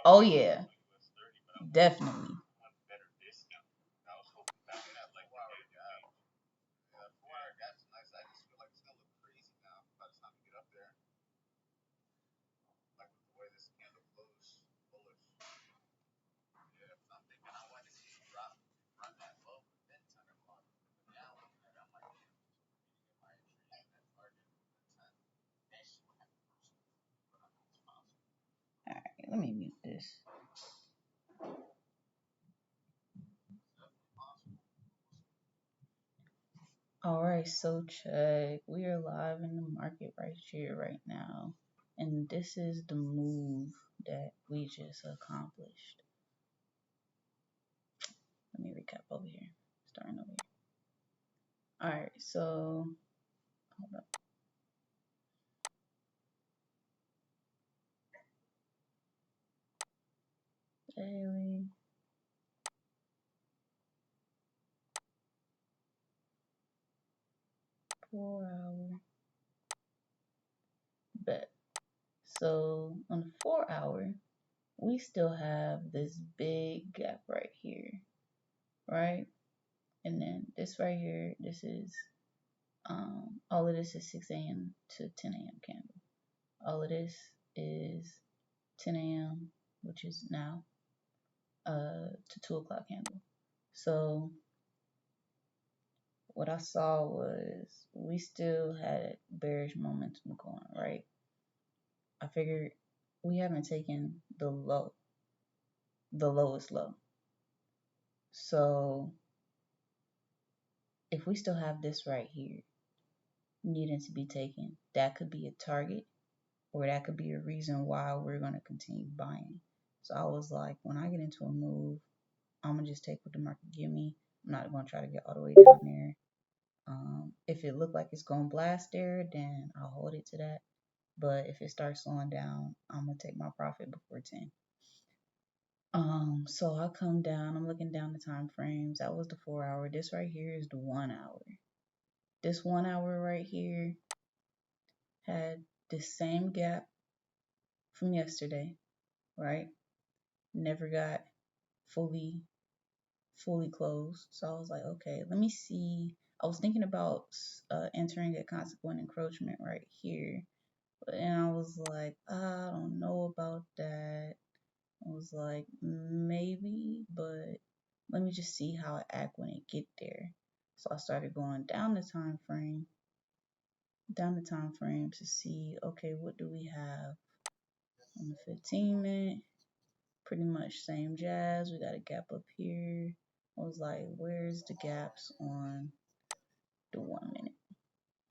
Oh yeah, definitely. All right, let me mute this. All right, so check. We are live in the market right here, right now. And this is the move that we just accomplished. Let me recap over here. Starting over here. All right, so hold up. Daily, 4 hour bet. So on the 4 hour, we still have this big gap right here, right? And then this right here, this is all of this is 6 a.m. to 10 a.m. candle. All of this is 10 a.m., which is now, to 2 o'clock candle. So what I saw was we still had bearish momentum going, right? I figured we haven't taken the lowest low. So if we still have this right here needing to be taken, that could be a target or that could be a reason why we're going to continue buying. So I was like, when I get into a move, I'm going to just take what the market give me. I'm not going to try to get all the way down there. If it looked like it's going to blast there, then I'll hold it to that. But if it starts slowing down, I'm going to take my profit before 10. So I come down, I'm looking down the time frames. That was the 4 hour. This right here is the 1 hour. This 1 hour right here had the same gap from yesterday, right? Never got fully closed. So I was like, okay, let me see. I was thinking about entering a consequent encroachment right here, and I was like, I don't know about that. I was like, maybe, but let me just see how it act when it get there. So I started going down the time frame to see, okay, what do we have on the 15-minute? Pretty much same jazz. We got a gap up here. I was like, where's the gaps on the 1 minute?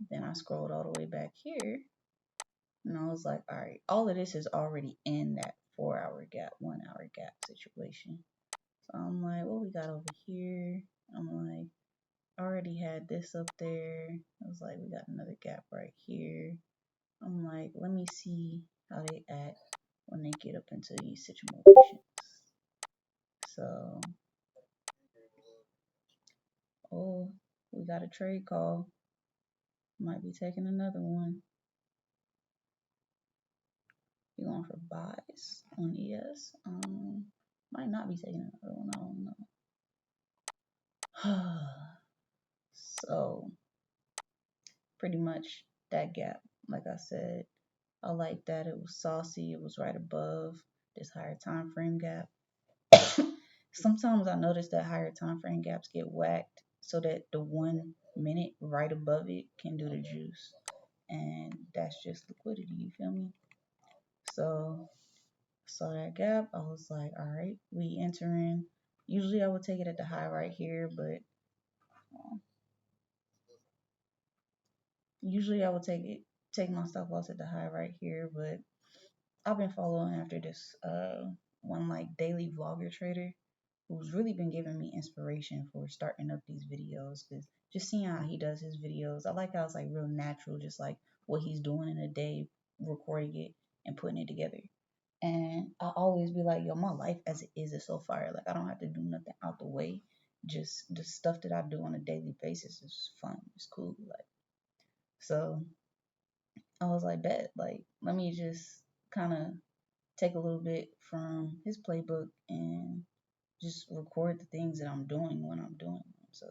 Then I scrolled all the way back here and I was like, all right, all of this is already in that 4 hour gap, 1 hour gap situation. So I'm like, what we got over here? I'm like, I already had this up there. I was like, we got another gap right here. I'm like, let me see how they act when they get up into these situations. So, oh, we got a trade call. Might be taking another one. You going for buys on ES? Might not be taking another one. I don't know. So, pretty much that gap. Like I said, I like that. It was saucy. It was right above this higher time frame gap. Sometimes I notice that higher time frame gaps get whacked so that the 1 minute right above it can do the juice. And that's just liquidity, you feel me? So saw that gap. I was like, all right, we entering. Usually I would take it at the high right here, but usually I would take my stop loss at the high right here, but I've been following after this one like daily vlogger trader who's really been giving me inspiration for starting up these videos because just seeing how he does his videos, I like how it's like real natural, just like what he's doing in a day, recording it and putting it together. And I always be like, yo, my life as it is so far. Like I don't have to do nothing out the way. Just the stuff that I do on a daily basis is fun. It's cool. Like so I was like, bet, like, let me just kind of take a little bit from his playbook and just record the things that I'm doing when I'm doing them. So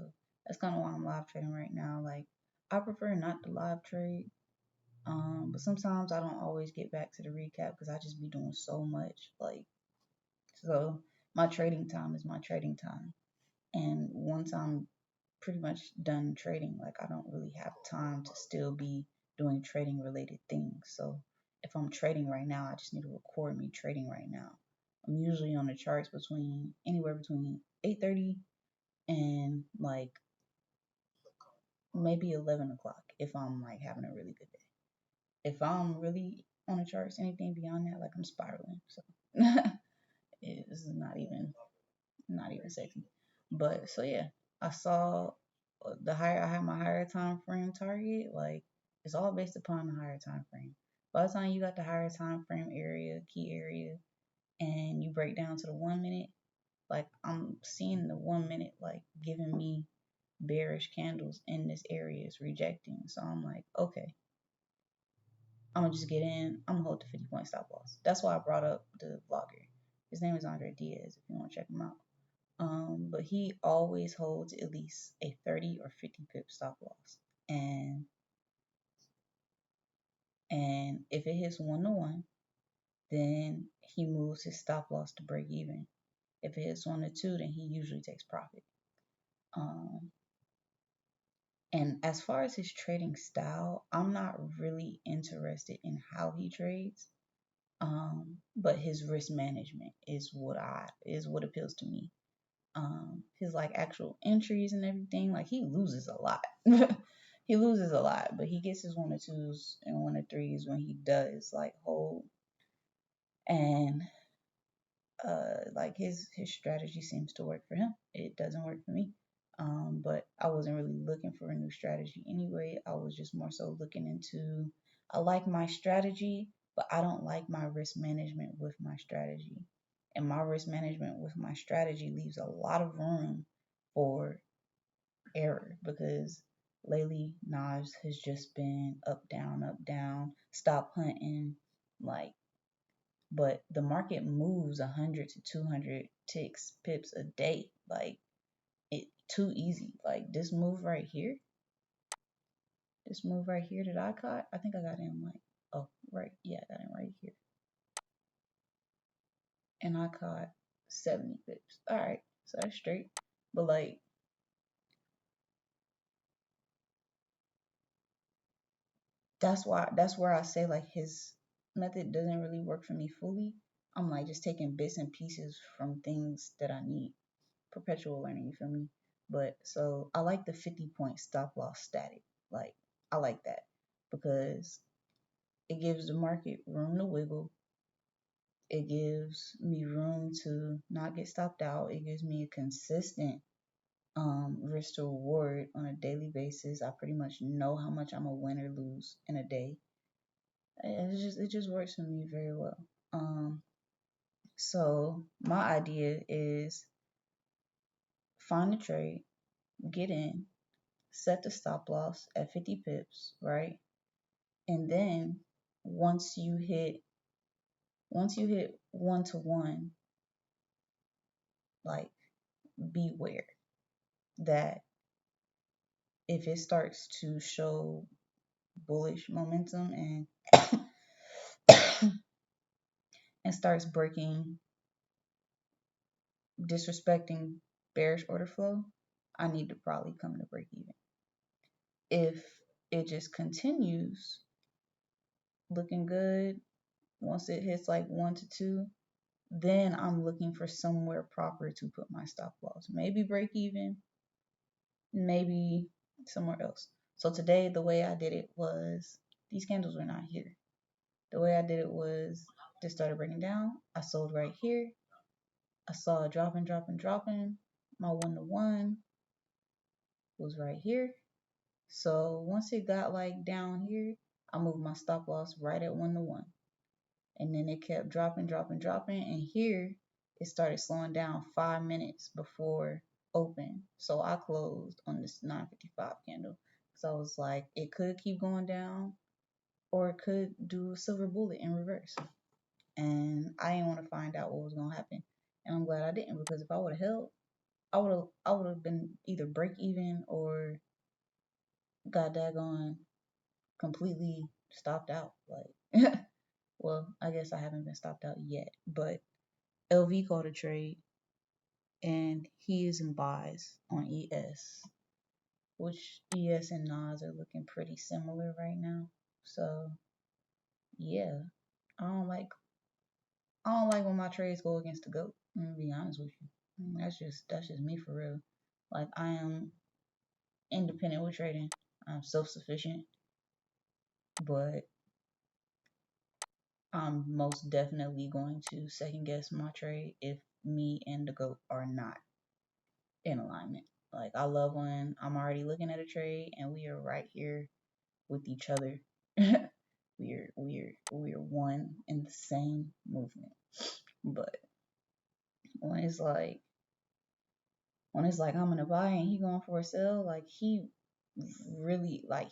that's kind of why I'm live trading right now. Like I prefer not to live trade, but sometimes I don't always get back to the recap because I just be doing so much. Like so, my trading time is my trading time, and once I'm pretty much done trading, like I don't really have time to still be doing trading related things. So if I'm trading right now, I just need to record me trading right now. I'm usually on the charts between anywhere between 8:30 and like maybe 11 o'clock if I'm like having a really good day. If I'm really on the charts, anything beyond that, like I'm spiraling. So this is not even sexy. But so yeah, I saw the higher I have my higher time frame target, like it's all based upon the higher time frame. By the time you got the higher time frame area, key area, and you break down to the 1 minute, like I'm seeing the 1 minute like giving me bearish candles in this area is rejecting. So I'm like, okay, I'm gonna just get in. I'm gonna hold the 50-point stop loss. That's why I brought up the vlogger. His name is Andre Diaz. If you want to check him out. But he always holds at least a 30 or 50 pip stop loss. And if it hits 1 to 1, then he moves his stop loss to break even. If it hits 1 to 2, then he usually takes profit. And as far as his trading style, I'm not really interested in how he trades. But his risk management is what appeals to me. His like actual entries and everything, like he loses a lot. He loses a lot, but he gets his 1 to 2s and 1 to 3s when he does like hold. And like his strategy seems to work for him. It doesn't work for me. But I wasn't really looking for a new strategy anyway. I was just more so looking into I like my strategy, but I don't like my risk management with my strategy. And my risk management with my strategy leaves a lot of room for error because lately Nas has just been up, down, stop hunting, like but the market moves 100 to 200 ticks pips a day, like it too easy. Like this move right here that I caught, I think I got in like right, yeah, I got in right here, and I caught 70 pips. All right, so that's straight. But like that's where I say like his method doesn't really work for me fully. I'm like just taking bits and pieces from things that I need. Perpetual learning, you feel me? But so I like the 50-point stop loss static. Like I like that because it gives the market room to wiggle. It gives me room to not get stopped out. It gives me a consistent risk to reward on a daily basis. I pretty much know how much I'm gonna win or lose in a day. It just works for me very well. So my idea is find the trade, get in, set the stop loss at 50 pips, right? And then once you hit 1 to 1, like beware that if it starts to show bullish momentum and and starts breaking, disrespecting bearish order flow, I need to probably come to break even. If it just continues looking good, once it hits like 1 to 2, then I'm looking for somewhere proper to put my stop loss. Maybe break even, maybe somewhere else. So today, the way I did it was these candles were not here. The way I did it was they started breaking down. I sold right here. I saw it dropping, dropping, dropping. My 1 to 1 was right here. So once it got like down here, I moved my stop loss right at 1 to 1. And then it kept dropping, dropping, dropping. And here it started slowing down 5 minutes before open. So I closed on this 955 candle. So I was like, it could keep going down or it could do a silver bullet in reverse. and I didn't want to find out what was gonna happen. And I'm glad I didn't, because if I would have held, I would have been either break even or got daggone completely stopped out. Like, well, I guess I haven't been stopped out yet, but LV called a trade and he is in buys on ES, which ES and Nas are looking pretty similar right now. So yeah, I don't like I don't like when my trades go against the GOAT. I'm gonna be honest with you. That's just me for real. Like, I am independent with trading. I'm self-sufficient, but I'm most definitely going to second guess my trade if me and the GOAT are not in alignment. Like, I love when I'm already looking at a trade and we are right here with each other. we're one in the same movement. But when it's like I'm gonna buy and he going for a sell, like, he really, like,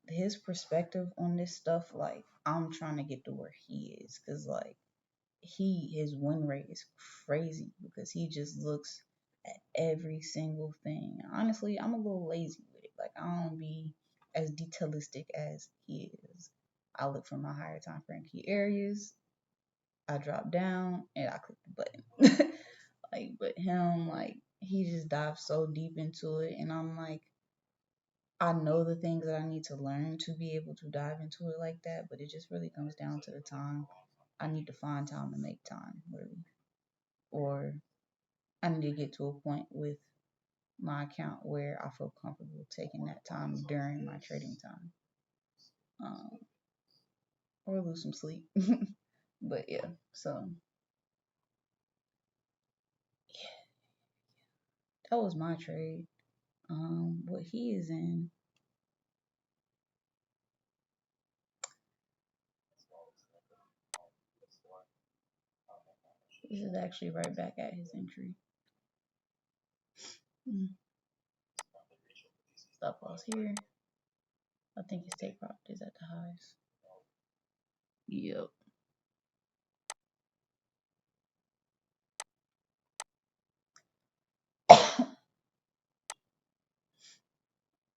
his perspective on this stuff, like, I'm trying to get to where he is, because like his win rate is crazy because he just looks at every single thing. Honestly, I'm a little lazy with it. Like, I don't be as detailistic as he is. I look for my higher time frame key areas. I drop down and I click the button. Like, but him, like, he just dives so deep into it, and I'm like, I know the things that I need to learn to be able to dive into it like that, but it just really comes down to the time. I need to find time to make time, really. Or I need to get to a point with my account where I feel comfortable taking that time during my trading time. Um, or lose some sleep. But yeah, so yeah, that was my trade. What he is in, this is actually right back at his entry. Stop loss here. I think his take profit is at the highs. Yep.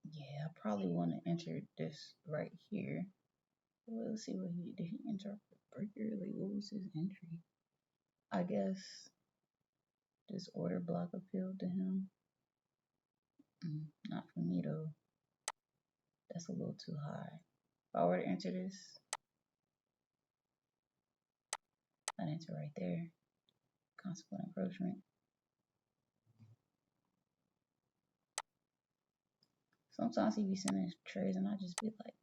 Yeah, I probably want to enter this right here. Well, let's see what he did. He enter the breaker? Like, what was his entry? I guess this order block appealed to him. Not for me though. That's a little too high. If I were to enter this, I'd enter right there. Consequent encroachment. Sometimes he be sending trades and I just be like,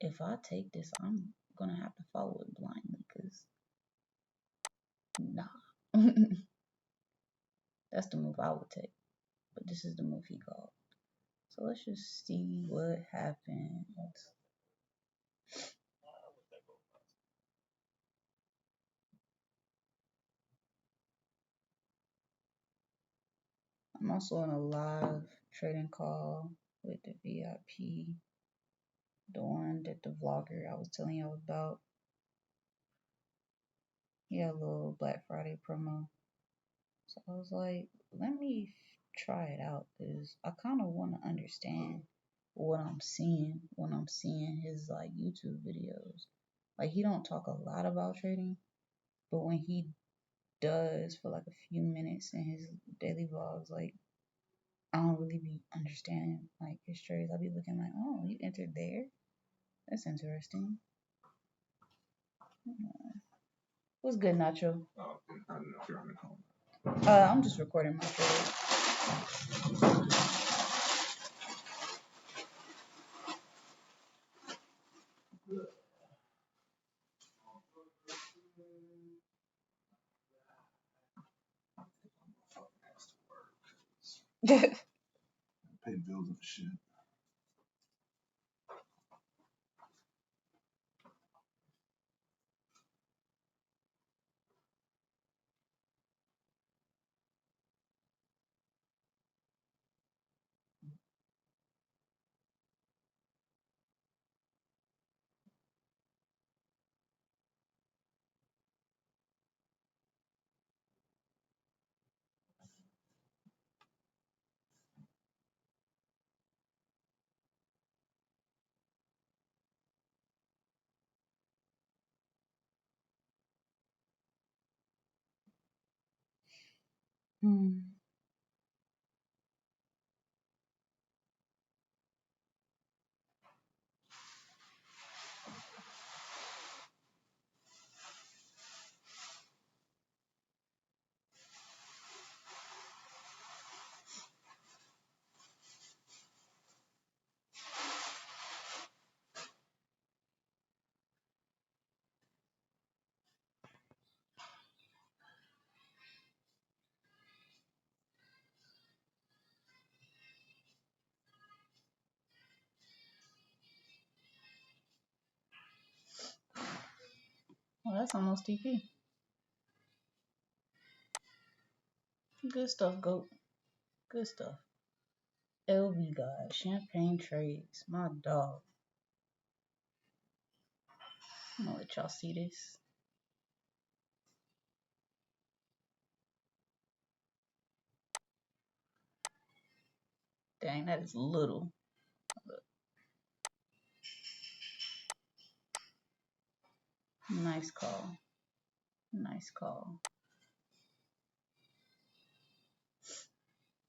if I take this, I'm gonna have to follow it blindly, because nah. That's the move I would take. But this is the move he called. So let's just see what happens. I'm also in a live trading call with the VIP, the one that the vlogger I was telling you about. He had a little Black Friday promo. So I was like, let me try it out, because I kind of want to understand what I'm seeing when I'm seeing his like YouTube videos. Like, he don't talk a lot about trading, but when he does for like a few minutes in his daily vlogs, like, I don't really be understanding like his trades. I'll be looking like, oh, you entered there? That's interesting. What's good, Nacho? Oh, I don't know if you're on the phone. I'm just recording my trade. Pay bills and shit. Hmm. Well, that's almost TP. Good stuff, goat. Good stuff. LV God, champagne trades, my dog. I'm gonna let y'all see this. Dang, that is little. Nice call. Nice call.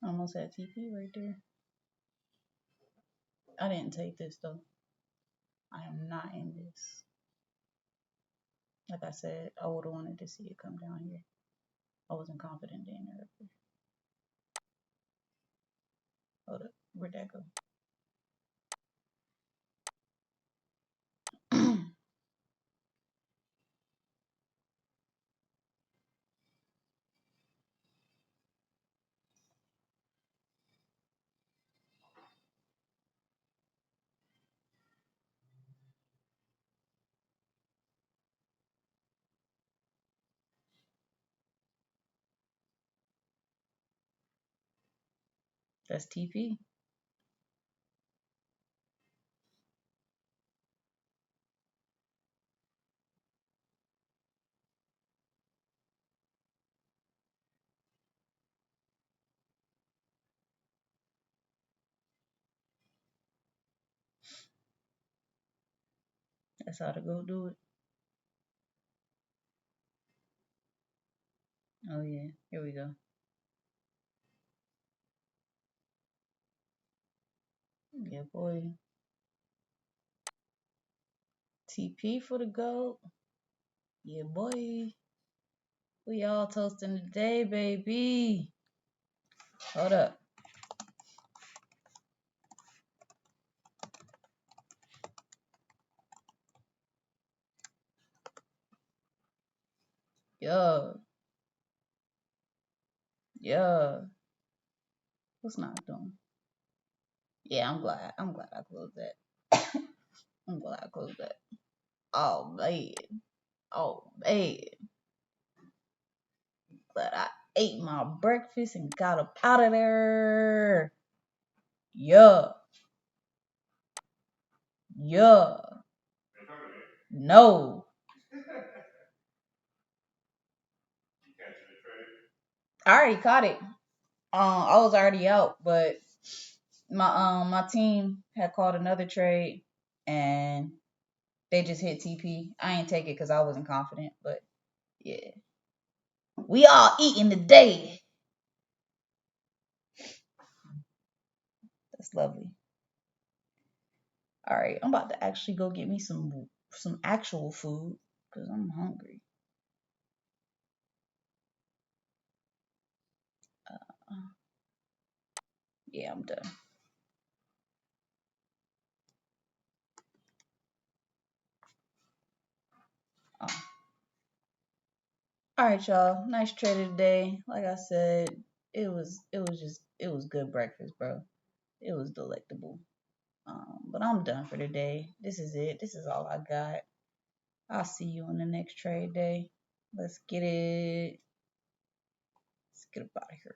Almost had TP right there. I didn't take this though. I am not in this. Like I said, I would have wanted to see it come down here. I wasn't confident in it. Hold up. Where'd that go? That's TP. That's how to go do it. Oh yeah, here we go. Yeah, boy. TP for the goat. Yeah, boy. We all toasting today, baby. Hold up. Yo. Yo. What's not doing? Yeah, I'm glad. I'm glad I closed that. I'm glad I closed that. Oh man. Oh man. Glad I ate my breakfast and got up out of there. Yeah. Yeah. No. I already caught it. I was already out, but my team had called another trade and they just hit TP. I ain't take it because I wasn't confident, but yeah. We all eating today. That's lovely. All right, I'm about to actually go get me some actual food because I'm hungry. Uh, yeah, I'm done. Oh. All right, y'all. Nice trade of the day. Like I said, it was good breakfast, bro. It was delectable. But I'm done for today. This is it. This is all I got. I'll see you on the next trade day. Let's get it. Let's get up out of here.